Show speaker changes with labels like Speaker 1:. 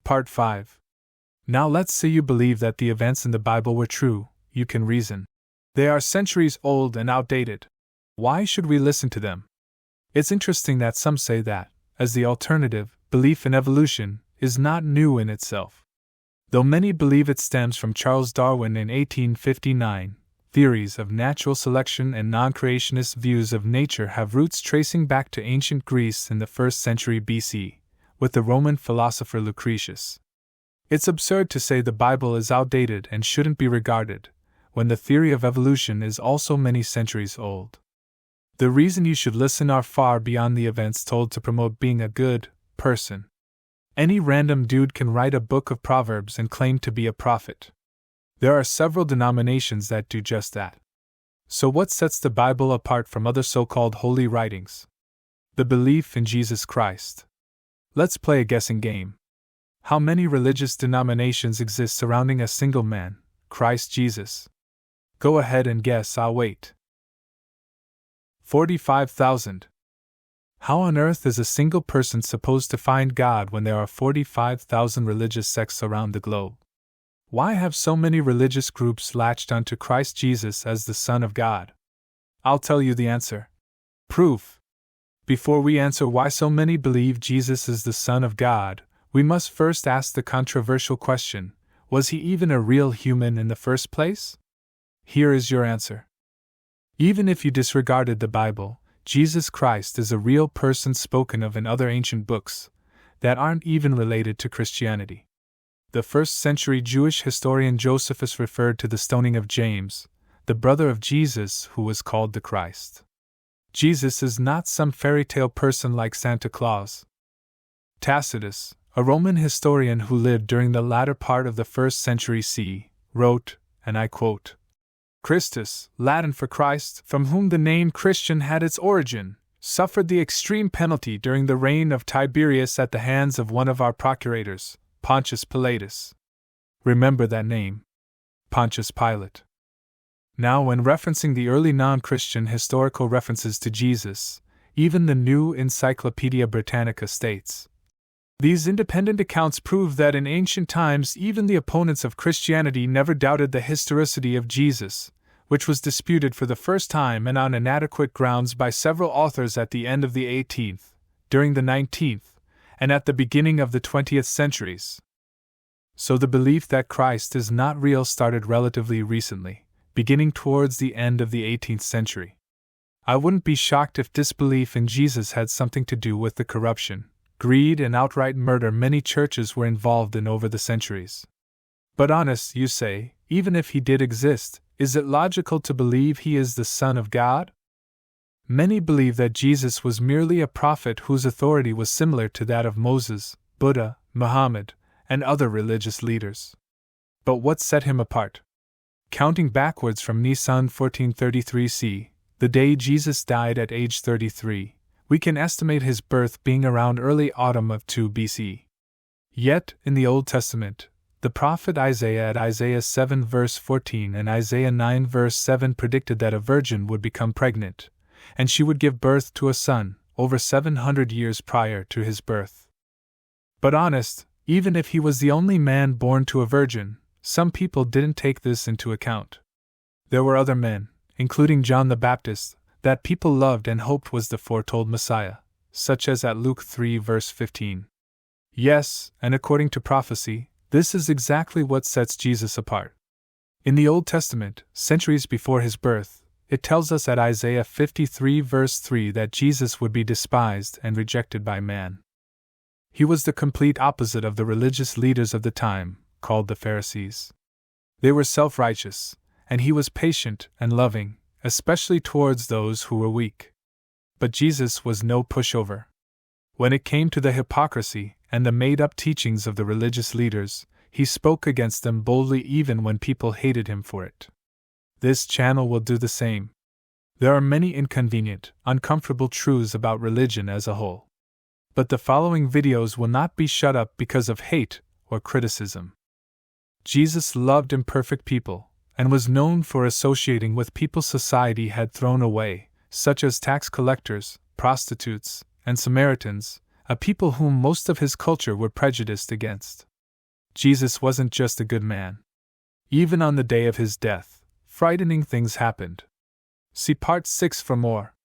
Speaker 1: Part 5. Now let's say you believe that the events in the Bible were true. You can reason. They are centuries old and outdated. Why should we listen to them? It's interesting that some say that, as the alternative, belief in evolution is not new in itself. Though many believe it stems from Charles Darwin in 1859, theories of natural selection and non-creationist views of nature have roots tracing back to ancient Greece in the 1st century BC, with the Roman philosopher Lucretius. It's absurd to say the Bible is outdated and shouldn't be regarded, when the theory of evolution is also many centuries old. The reason you should listen are far beyond the events told to promote being a good person. Any random dude can write a book of Proverbs and claim to be a prophet. There are several denominations that do just that. So what sets the Bible apart from other so-called holy writings? The belief in Jesus Christ. Let's play a guessing game. How many religious denominations exist surrounding a single man, Christ Jesus? Go ahead and guess, I'll wait. 45,000. How on earth is a single person supposed to find God when there are 45,000 religious sects around the globe? Why have so many religious groups latched onto Christ Jesus as the Son of God? I'll tell you the answer. Proof. Before we answer why so many believe Jesus is the Son of God, we must first ask the controversial question, was he even a real human in the first place? Here is your answer. Even if you disregarded the Bible, Jesus Christ is a real person spoken of in other ancient books that aren't even related to Christianity. The 1st century Jewish historian Josephus referred to the stoning of James, the brother of Jesus, who was called the Christ. Jesus is not some fairy tale person like Santa Claus. Tacitus, a Roman historian who lived during the latter part of the 1st century CE, wrote, and I quote, Christus, Latin for Christ, from whom the name Christian had its origin, suffered the extreme penalty during the reign of Tiberius at the hands of one of our procurators, Pontius Pilatus. Remember that name. Pontius Pilate. Now, when referencing the early non-Christian historical references to Jesus, even the New Encyclopedia Britannica states, these independent accounts prove that in ancient times even the opponents of Christianity never doubted the historicity of Jesus, which was disputed for the first time and on inadequate grounds by several authors at the end of the 18th, during the 19th, and at the beginning of the 20th centuries. So the belief that Christ is not real started relatively recently, beginning towards the end of the 18th century. I wouldn't be shocked if disbelief in Jesus had something to do with the corruption, greed, and outright murder many churches were involved in over the centuries. But honest, you say, even if he did exist, is it logical to believe he is the Son of God? Many believe that Jesus was merely a prophet whose authority was similar to that of Moses, Buddha, Muhammad, and other religious leaders. But what set him apart? Counting backwards from Nisan 1433 C, the day Jesus died at age 33, we can estimate his birth being around early autumn of 2 BC. Yet, in the Old Testament, the prophet Isaiah at Isaiah 7 verse 14 and Isaiah 9 verse 7 predicted that a virgin would become pregnant, and she would give birth to a son, over 700 years prior to his birth. But honest, even if he was the only man born to a virgin, some people didn't take this into account. There were other men, including John the Baptist, that people loved and hoped was the foretold Messiah, such as at Luke 3 verse 15. Yes, and according to prophecy, this is exactly what sets Jesus apart. In the Old Testament, centuries before his birth, it tells us at Isaiah 53 verse 3 that Jesus would be despised and rejected by man. He was the complete opposite of the religious leaders of the time, called the Pharisees. They were self-righteous, and he was patient and loving, especially towards those who were weak. But Jesus was no pushover. When it came to the hypocrisy and the made-up teachings of the religious leaders, he spoke against them boldly even when people hated him for it. This channel will do the same. There are many inconvenient, uncomfortable truths about religion as a whole. But the following videos will not be shut up because of hate or criticism. Jesus loved imperfect people, and was known for associating with people society had thrown away, such as tax collectors, prostitutes, and Samaritans, a people whom most of his culture were prejudiced against. Jesus wasn't just a good man. Even on the day of his death, frightening things happened. See Part 6 for more.